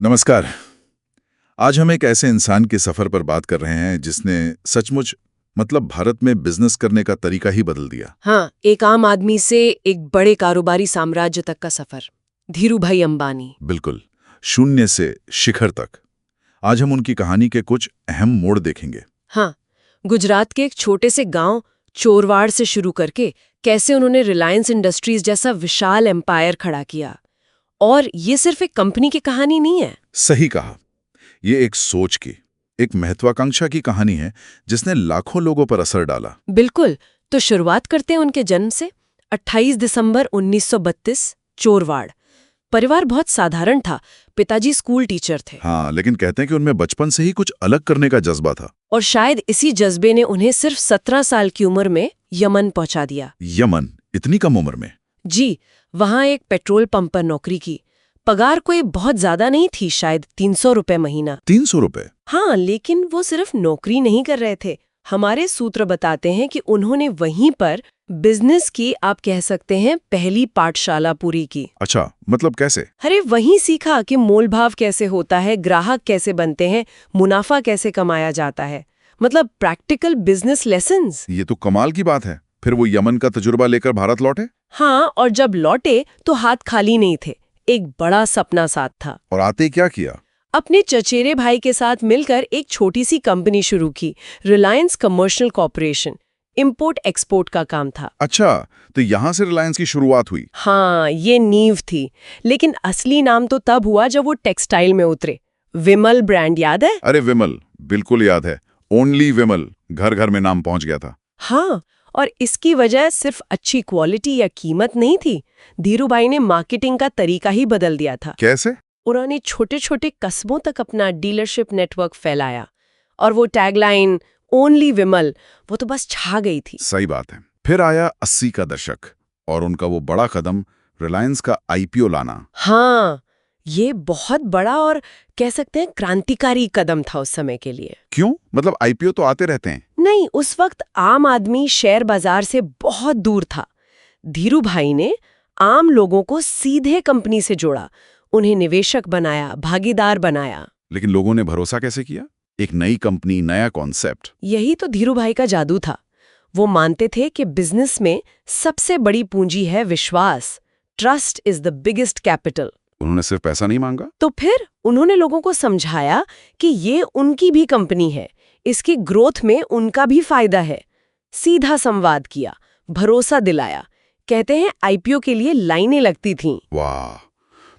नमस्कार। आज हम एक ऐसे इंसान के सफर पर बात कर रहे हैं जिसने सचमुच भारत में बिजनेस करने का तरीका ही बदल दिया। हाँ, एक आम आदमी से एक बड़े कारोबारी साम्राज्य तक का सफर। धीरूभाई अंबानी। बिल्कुल, शून्य से शिखर तक। आज हम उनकी कहानी के कुछ अहम मोड़ देखेंगे। हाँ, गुजरात के एक छोटे से गांव चोरवाड़ से शुरू करके कैसे उन्होंने रिलायंस इंडस्ट्रीज जैसा विशाल एम्पायर खड़ा किया। और ये सिर्फ एक कंपनी की कहानी नहीं है। सही कहा, ये एक सोच की, एक महत्वाकांक्षा की कहानी है जिसने लाखों लोगों पर असर डाला। बिल्कुल। तो शुरुआत करते हैं उनके जन्म से। 28 दिसंबर 1932, चोरवाड़। परिवार बहुत साधारण था। पिताजी स्कूल टीचर थे। हाँ, लेकिन कहते हैं कि उनमें बचपन से ही कुछ अलग करने का जज्बा था। और शायद इसी जज्बे ने उन्हें सिर्फ 17 साल की उम्र में यमन पहुंचा दिया। यमन? इतनी कम उम्र में? जी, वहां एक पेट्रोल पंप पर नौकरी की। पगार कोई बहुत ज्यादा नहीं थी, शायद 300 रुपए महीना। 300 रुपए? हाँ, लेकिन वो सिर्फ नौकरी नहीं कर रहे थे। हमारे सूत्र बताते हैं कि उन्होंने वहीं पर बिजनेस की, आप कह सकते हैं, पहली पाठशाला पूरी की। अच्छा, मतलब कैसे? अरे वहीं सीखा कि मोलभाव कैसे होता है, ग्राहक कैसे बनते हैं, मुनाफा कैसे कमाया जाता है। मतलब प्रैक्टिकल बिजनेस लेसन्स। ये तो कमाल की बात है। फिर वो यमन का तजुर्बा लेकर भारत लौटे? हाँ, और जब लौटे तो हाथ खाली नहीं थे। एक बड़ा सपना साथ था। और आते क्या किया? अपने चचेरे भाई के साथ मिलकर एक छोटी सी कंपनी शुरू की, Reliance commercial corporation. Import export का काम था। अच्छा, तो यहाँ से रिलायंस की शुरुआत हुई? हाँ, ये नींव थी। लेकिन असली नाम तो तब हुआ जब वो टेक्सटाइल में उतरे। विमल ब्रांड याद है? अरे विमल, बिल्कुल याद है। ओनली विमल, घर घर में नाम पहुंच गया था। हाँ, और इसकी वजह सिर्फ अच्छी क्वालिटी या कीमत नहीं थी। धीरूभाई ने मार्केटिंग का तरीका ही बदल दिया था। कैसे? उन्होंने छोटे छोटे कस्बों तक अपना डीलरशिप नेटवर्क फैलाया। और वो टैगलाइन ओनली विमल, वो तो बस छा गई थी। सही बात है। फिर आया 80 का दशक और उनका वो बड़ा कदम, रिलायंस का आईपीओ लाना। हाँ, ये बहुत बड़ा और कह सकते हैं क्रांतिकारी कदम था उस समय के लिए। क्यों? मतलब आईपीओ तो आते रहते हैं। नहीं, उस वक्त आम आदमी शेयर बाजार से बहुत दूर था। धीरूभाई ने आम लोगों को सीधे कंपनी से जोड़ा, उन्हें निवेशक बनाया, भागीदार बनाया। लेकिन लोगों ने भरोसा कैसे किया? एक नई कंपनी, नया कॉन्सेप्ट। यही तो धीरूभाई का जादू था। वो मानते थे कि बिजनेस में सबसे बड़ी पूंजी है विश्वास। Trust is the biggest capital. उन्होंने सिर्फ पैसा नहीं मांगा? तो फिर उन्होंने लोगों को समझाया कि ये उनकी भी कंपनी है, इसकी ग्रोथ में उनका भी फायदा है। सीधा संवाद किया, भरोसा दिलाया। कहते हैं आईपीओ के लिए लाइनें लगती थीं। वाह,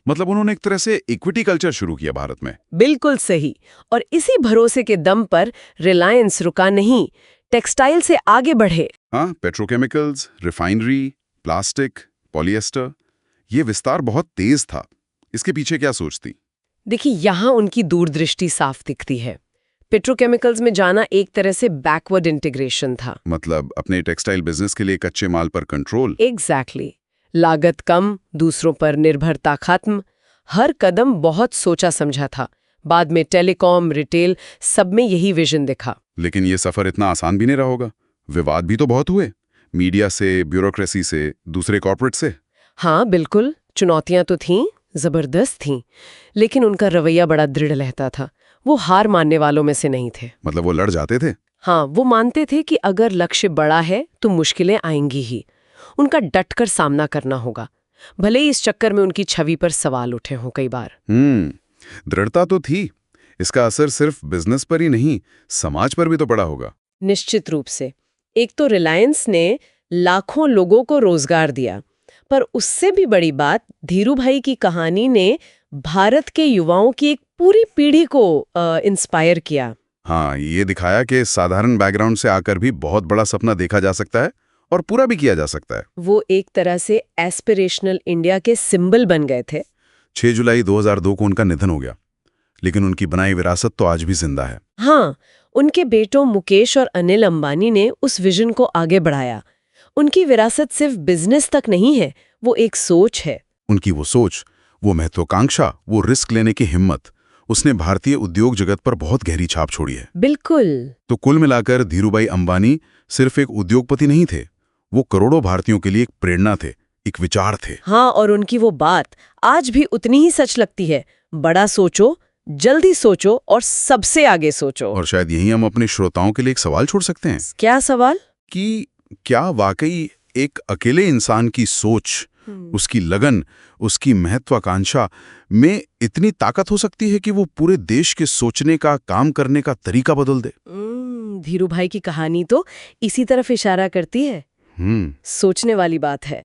मतलब उन्होंने एक तरह से इक्विटी कल्चर शुरू किया भारत में। बिल्कुल सही। और इसी भरोसे के दम पर रिलायंस रुका नहीं, टेक्सटाइल से आगे बढ़े। हाँ, पेट्रोकेमिकल्स, रिफाइनरी, प्लास्टिक, पॉलिएस्टर, ये विस्तार बहुत तेज था। इसके पीछे क्या सोच थी? देखिए, यहाँ उनकी दूरदृष्टि साफ दिखती है। पेट्रोकेमिकल्स में जाना एक तरह से बैकवर्ड इंटीग्रेशन था। मतलब अपने टेक्सटाइल बिजनेस के लिए कच्चे माल पर कंट्रोल। एग्जैक्टली। लागत कम, दूसरों पर निर्भरता खत्म। हर कदम बहुत सोचा समझा था। बाद में टेलीकॉम, रिटेल, सब में यही विजन दिखा। लेकिन ये सफर इतना आसान भी नहीं रहा होगा। विवाद भी तो बहुत हुए, मीडिया से, ब्यूरोक्रेसी से, दूसरे कॉर्पोरेट से। हाँ बिल्कुल, चुनौतियां तो थीं, जबरदस्त थीं। लेकिन उनका रवैया बड़ा दृढ़ रहता था। वो हार मानने वालों में से नहीं थे। मतलब वो लड़ जाते थे? हाँ, वो मानते थे कि अगर लक्ष्य बड़ा है तो मुश्किलें आएंगी ही। उनका डटकर सामना करना होगा, भले ही इस चक्कर में उनकी छवि पर सवाल उठे हों कई बार। दृढ़ता तो थी। इसका असर सिर्फ बिजनेस पर ही नहीं, समाज पर भी तो पड़ा होगा। निश्चित रूप से। एक तो रिलायंस ने लाखों लोगों को रोजगार दिया, पर उससे भी बड़ी बात, धीरूभाई की कहानी ने भारत के युवाओं की एक पूरी पीढ़ी को इंस्पायर किया। हाँ, ये दिखाया कि साधारण बैकग्राउंड से आकर भी बहुत बड़ा सपना देखा जा सकता है और पूरा भी किया जा सकता है। वो एक तरह से एस्पिरेशनल इंडिया के सिंबल बन गए थे। 6 जुलाई 2002 को उनका निधन हो गया, लेकिन उनकी बनाई विरासत तो आज भी जिंदा है। हाँ, उनके बेटों मुकेश और अनिल अंबानी ने उस विजन को आगे बढ़ाया। उनकी विरासत सिर्फ बिजनेस तक नहीं है, वो एक सोच है। उनकी वो सोच, वो महत्वाकांक्षा, वो रिस्क लेने की हिम्मत, उसने भारतीय उद्योग जगत पर बहुत गहरी छाप छोड़ी है। बिल्कुल। तो कुल मिलाकर धीरूभाई अंबानी सिर्फ एक उद्योगपति नहीं थे, वो करोड़ों भारतीयों के लिए एक प्रेरणा थे, एक विचार थे। हाँ, और उनकी वो बात आज भी उतनी ही सच लगती है। बड़ा सोचो, जल्दी सोचो और सबसे आगे सोचो। और शायद यही हम अपने श्रोताओं के लिए एक सवाल छोड़ सकते हैं क्या सवाल? कि क्या वाकई एक अकेले इंसान की सोच, उसकी लगन, उसकी महत्वाकांक्षा में इतनी ताकत हो सकती है कि वो पूरे देश के सोचने का, काम करने का तरीका बदल दे? धीरू भाई की कहानी तो इसी तरफ इशारा करती है। सोचने वाली बात है।